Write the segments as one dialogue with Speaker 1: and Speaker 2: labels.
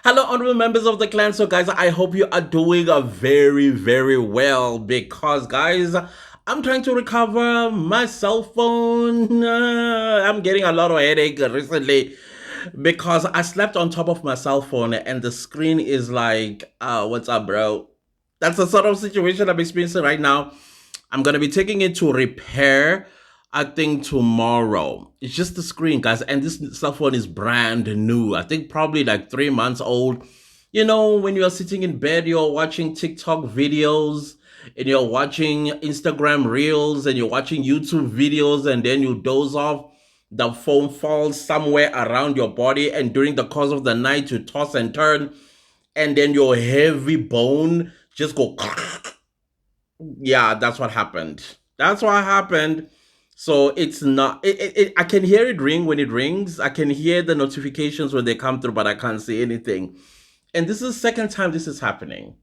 Speaker 1: Hello, honorable members of the clan. So, guys, I hope you are doing a very, very well because, guys, I'm trying to recover my cell phone. I'm getting a lot of headache recently because I slept on top of my cell phone and the screen is like, what's up, bro? That's the sort of situation I'm experiencing right now. I'm gonna be taking it to repair. I think tomorrow. It's just the screen, guys, and this cell phone is brand new. I think probably like 3 months old. You know, when you're sitting in bed, you're watching TikTok videos, and you're watching Instagram reels, and you're watching YouTube videos, and then you doze off. The phone falls somewhere around your body, and during the course of the night, you toss and turn, and then your heavy bone just go. Yeah, that's what happened. That's what happened. So it's not. I can hear it ring when it rings. I can hear the notifications when they come through, but I can't see anything. And this is the second time this is happening.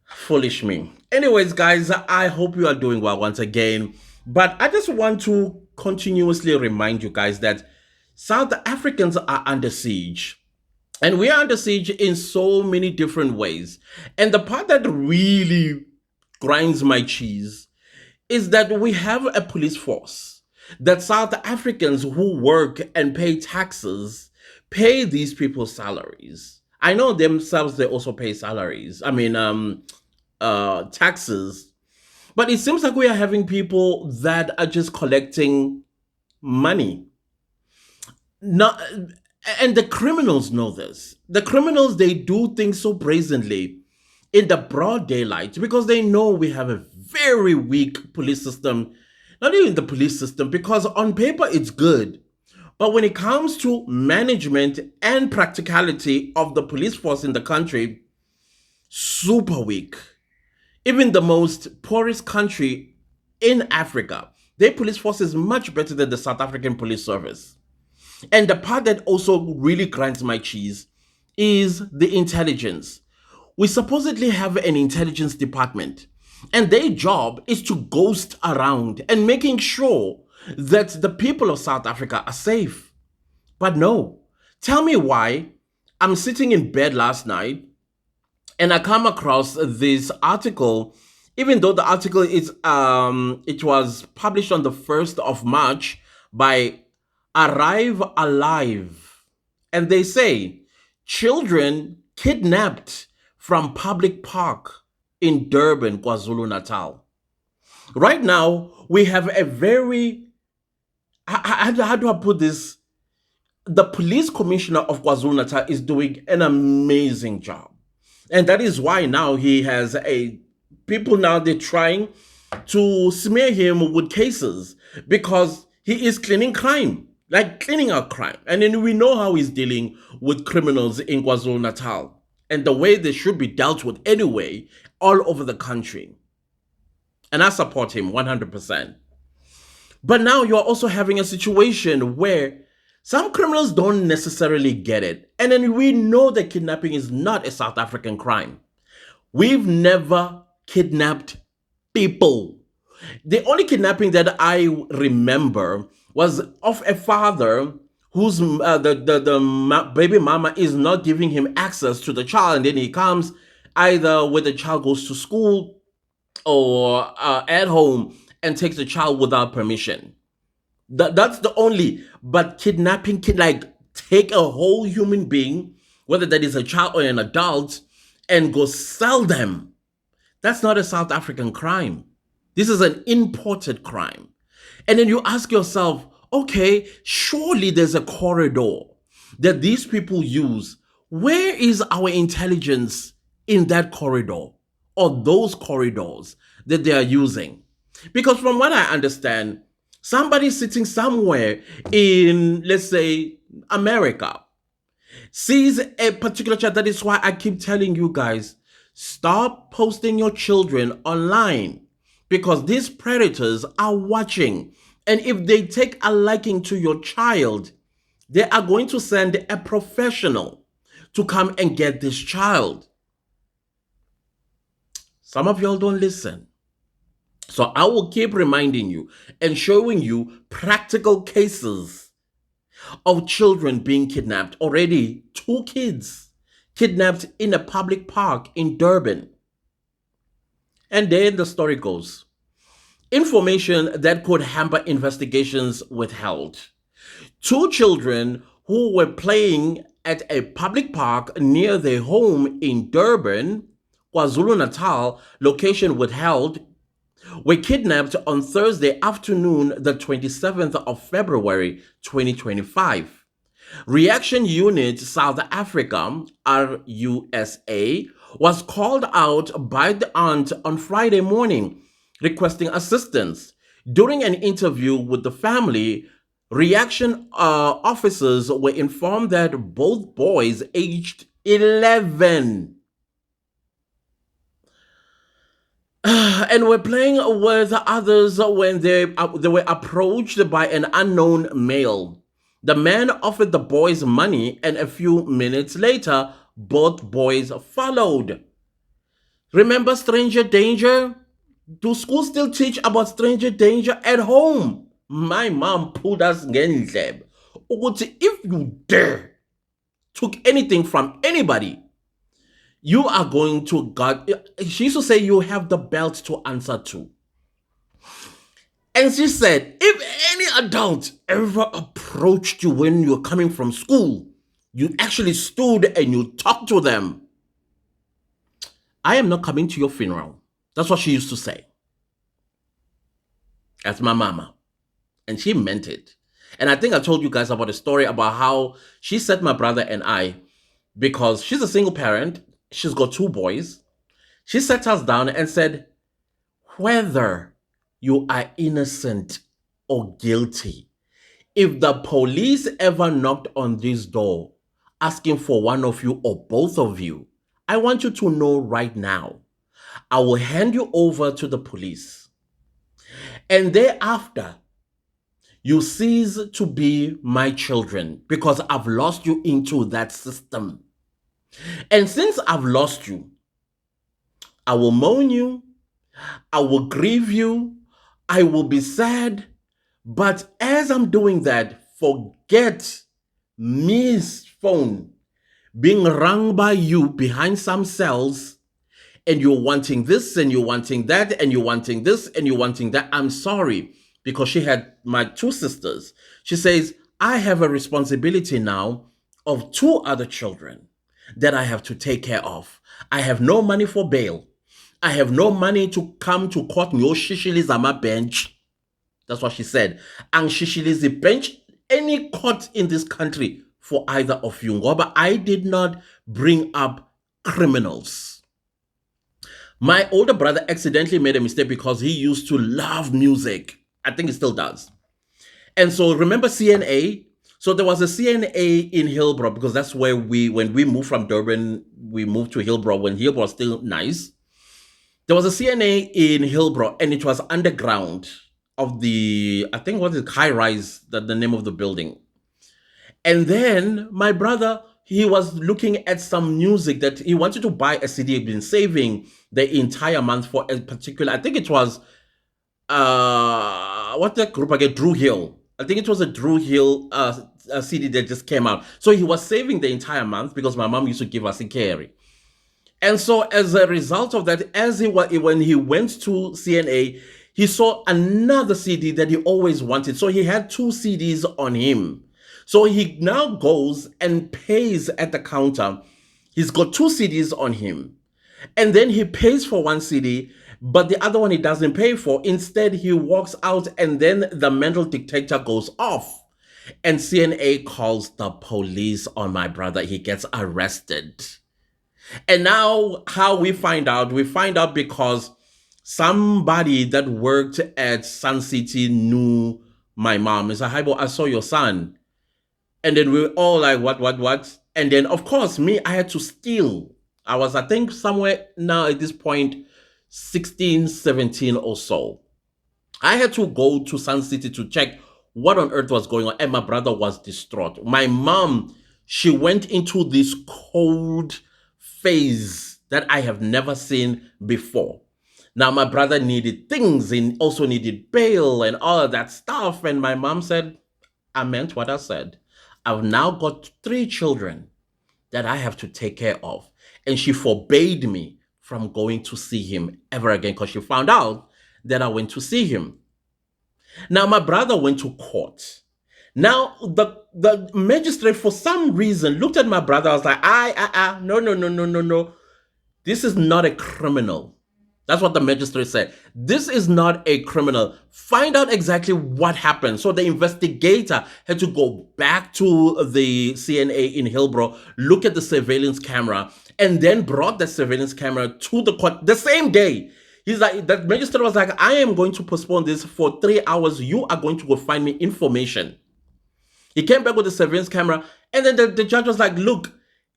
Speaker 1: Foolish me. Anyways, guys, I hope you are doing well once again. But I just want to continuously remind you guys that South Africans are under siege. And we are under siege in so many different ways. And the part that really grinds my cheese is that we have a police force that South Africans who work and pay taxes pay these people's salaries. I know themselves they also pay salaries. Taxes. But it seems like we are having people that are just collecting money. Not and the criminals know this. The criminals they do things so brazenly in the broad daylight because they know we have a very weak police system. Not even the police system, because on paper it's good. But when it comes to management and practicality of the police force in the country, super weak. Even the most poorest country in Africa, their police force is much better than the South African police service. And the part that also really grinds my cheese is the intelligence. We supposedly have an intelligence department, and their job is to ghost around and making sure that the people of South Africa are safe. But no, tell me why I'm sitting in bed last night and I come across this article, even though the article is it was published on the 1st of March by Arrive Alive. And they say children kidnapped from public park in Durban, KwaZulu Natal. Right now, we have a very, how do I put this? The police commissioner of KwaZulu Natal is doing an amazing job. And that is why now he has people now they're trying to smear him with cases because he is cleaning crime, like cleaning out crime. And then we know how he's dealing with criminals in KwaZulu Natal and the way they should be dealt with anyway, all over the country. And I support him 100%. But now you're also having a situation where some criminals don't necessarily get it. And then we know that kidnapping is not a South African crime. We've never kidnapped people. The only kidnapping that I remember was of a father whose baby mama is not giving him access to the child, and then he comes either when the child goes to school or at home and takes the child without permission. That's the only. But kidnapping, like take a whole human being, whether that is a child or an adult, and go sell them. That's not a South African crime. This is an imported crime. And then you ask yourself, okay, surely there's a corridor that these people use. Where is our intelligence in that corridor or those corridors that they are using? Because from what I understand, somebody sitting somewhere in, let's say, America, sees a particular child. That is why I keep telling you guys, stop posting your children online because these predators are watching. And if they take a liking to your child, they are going to send a professional to come and get this child. Some of y'all don't listen. So I will keep reminding you and showing you practical cases of children being kidnapped. Already, two kids kidnapped in a public park in Durban. And then the story goes. Information that could hamper investigations withheld. Two children who were playing at a public park near their home in Durban, KwaZulu Natal, location withheld, were kidnapped on Thursday afternoon, the 27th of February 2025. Reaction Unit South Africa, RUSA, was called out by the aunt on Friday morning requesting assistance. During an interview with the family, reaction officers were informed that both boys aged 11 and were playing with others when they were approached by an unknown male. The man offered the boys money, and a few minutes later, both boys followed. Remember stranger danger? Do schools still teach about stranger danger at home? My mom pulled us ngendlebe ukuthi if you dare took anything from anybody, you are going to God. She used to say you have the belt to answer to. And she said, if any adult ever approached you when you're coming from school, you actually stood and you talked to them. I am not coming to your funeral. That's what she used to say. That's my mama. And she meant it. And I think I told you guys about a story about how she set my brother and I, because she's a single parent, she's got two boys. She sat us down and said, whether you are innocent or guilty, if the police ever knocked on this door asking for one of you or both of you, I want you to know right now, I will hand you over to the police. And thereafter, you cease to be my children because I've lost you into that system. And since I've lost you, I will mourn you, I will grieve you, I will be sad. But as I'm doing that, forget Miss Phone being rung by you behind some cells, and you're wanting this and you're wanting that and you're wanting this and you're wanting that. I'm sorry, because she had my two sisters. She says, I have a responsibility now of two other children that I have to take care of. I have no money for bail. I have no money to come to court. No shishili's on my bench. That's what she said. And shishili's the bench any court in this country for either of you. But I did not bring up criminals. My older brother accidentally made a mistake because he used to love music. I think he still does. And so remember CNA? So there was a CNA in Hillbrow because that's where when we moved from Durban, we moved to Hillbrow when Hillbrow was still nice. There was a CNA in Hillbrow and it was underground of the, I think what is high rise, the name of the building. And then my brother, he was looking at some music that he wanted to buy a CD. He'd been saving the entire month for a particular, I think it was, what the group again? Drew Hill. I think it was a Drew Hill a CD that just came out. So he was saving the entire month because my mom used to give us a carry. And so as a result of that, when he went to CNA, he saw another CD that he always wanted. So he had two CDs on him. So he now goes and pays at the counter. He's got two CDs on him. And then he pays for one CD, but the other one he doesn't pay for. Instead, he walks out and then the metal detector goes off. And CNA calls the police on my brother. He gets arrested. And now how we find out because somebody that worked at Sun City knew my mom. He said, hi, boy, I saw your son. And then we were all like, what? And then, of course, me, I had to steal. I was, I think, somewhere now at this point, 16, 17 or so. I had to go to Sun City to check what on earth was going on. And my brother was distraught. My mom, she went into this cold phase that I have never seen before. Now, my brother needed things and also needed bail and all of that stuff. And my mom said, I meant what I said. I've now got 3 children that I have to take care of. And she forbade me from going to see him ever again because she found out that I went to see him. Now, my brother went to court. Now, the magistrate, for some reason, looked at my brother. I was like, no, no, no, no, no, no. This is not a criminal. That's what the magistrate said. This is not a criminal. Find out exactly what happened. So the investigator had to go back to the CNA in Hillbrow, look at the surveillance camera, and then brought the surveillance camera to the court the same day. He's like, the magistrate was like, I am going to postpone this for 3 hours. You are going to go find me information. He came back with the surveillance camera, and then the judge was like, look,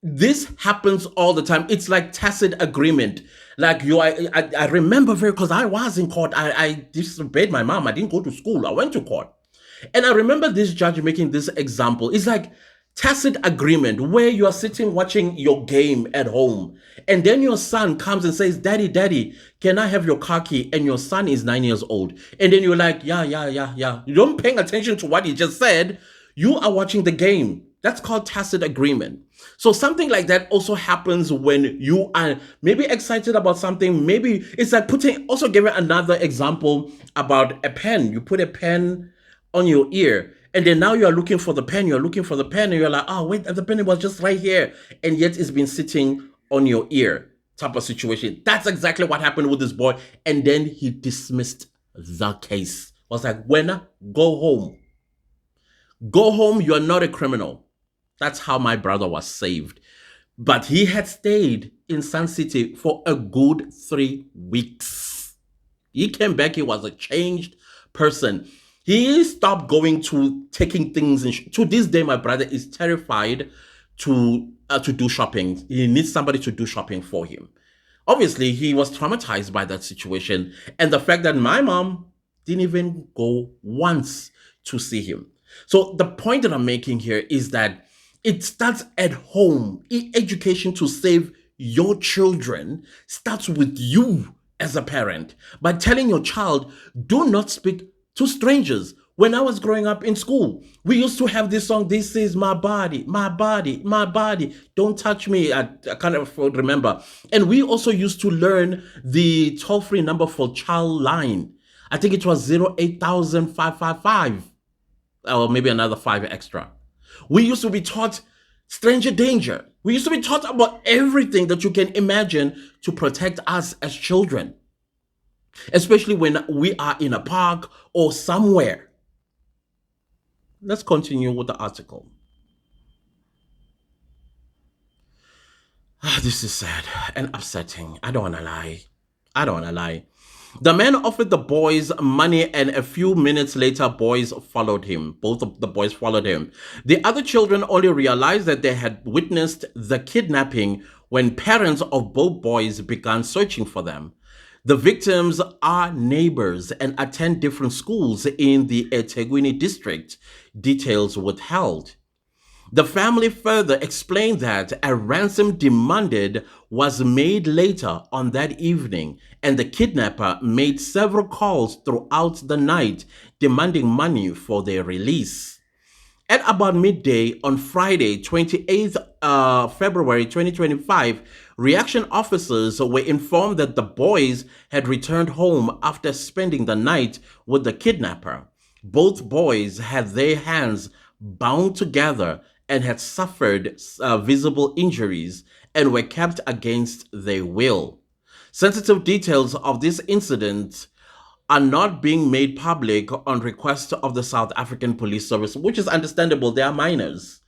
Speaker 1: this happens all the time. It's like tacit agreement. Like I remember very, because I was in court. I disobeyed my mom. I didn't go to school. I went to court. And I remember this judge making this example. It's like tacit agreement where you are sitting watching your game at home. And then your son comes and says, Daddy, Daddy, can I have your car key? And your son is 9 years old. And then you're like, yeah, yeah, yeah, yeah. You don't paying attention to what he just said. You are watching the game. That's called tacit agreement. So something like that also happens when you are maybe excited about something. Maybe it's like also giving another example about a pen. You put a pen on your ear, and then now you're looking for the pen. You're looking for the pen, and you're like, oh, wait, the pen was just right here. And yet it's been sitting on your ear type of situation. That's exactly what happened with this boy. And then he dismissed the case. I was like, Wena, go home. Go home. You're not a criminal. That's how my brother was saved. But he had stayed in Sun City for a good 3 weeks. He came back, he was a changed person. He stopped going to taking things. To this day, my brother is terrified to do shopping. He needs somebody to do shopping for him. Obviously, he was traumatized by that situation. And the fact that my mom didn't even go once to see him. So the point that I'm making here is that it starts at home. Education to save your children starts with you as a parent by telling your child, do not speak to strangers. When I was growing up in school, we used to have this song, this is my body, my body, my body. Don't touch me. I kind of remember. And we also used to learn the toll-free number for child line. I think it was 08000 or maybe another 5 extra. We used to be taught stranger danger. We used to be taught about everything that you can imagine to protect us as children, especially when we are in a park or somewhere. Let's continue with the article. This is sad and upsetting. I don't want to lie. The man offered the boys money, and a few minutes later, boys followed him. Both of the boys followed him. The other children only realized that they had witnessed the kidnapping when parents of both boys began searching for them. The victims are neighbors and attend different schools in the eThekwini district. Details withheld. The family further explained that a ransom demanded was made later on that evening, and the kidnapper made several calls throughout the night demanding money for their release. At about midday on Friday, 28th February 2025, reaction officers were informed that the boys had returned home after spending the night with the kidnapper. Both boys had their hands bound together and had suffered visible injuries and were kept against their will. Sensitive details of this incident are not being made public on request of the South African Police Service, which is understandable. They are minors.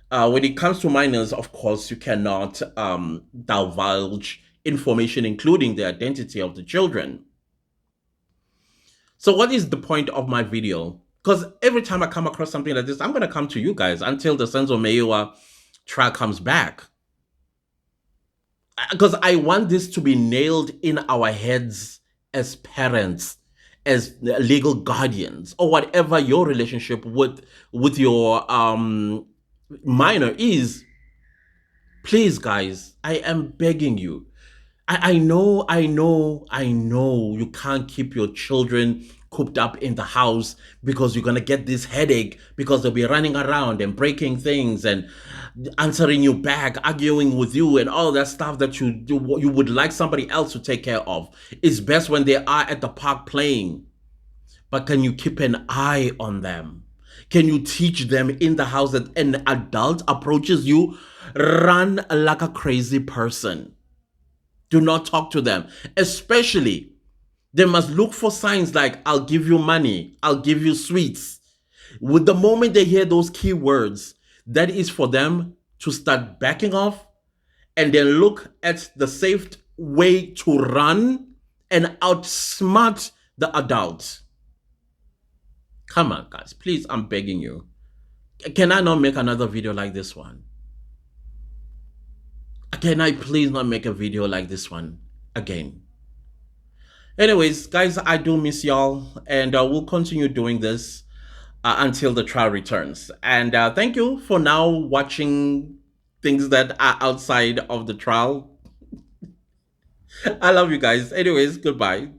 Speaker 1: When it comes to minors, of course, you cannot divulge information, including the identity of the children. So what is the point of my video? Because every time I come across something like this, I'm going to come to you guys until the Senzo Meyiwa trial comes back. Because I want this to be nailed in our heads as parents, as legal guardians, or whatever your relationship with your minor is. Please, guys, I am begging you. I know you can't keep your children cooped up in the house because you're going to get this headache because they'll be running around and breaking things and answering you back, arguing with you, and all that stuff that you would like somebody else to take care of. It's best when they are at the park playing. But can you keep an eye on them? Can you teach them in the house that an adult approaches you, run like a crazy person? Do not talk to them. Especially, they must look for signs like, I'll give you money, I'll give you sweets. With the moment they hear those key words, that is for them to start backing off and then look at the safe way to run and outsmart the adult. Come on, guys. Please, I'm begging you. Can I not make another video like this one? Can I please not make a video like this one again? Anyways, guys, I do miss y'all, and we'll continue doing this until the trial returns. And thank you for now watching things that are outside of the trial. I love you guys. Anyways, goodbye.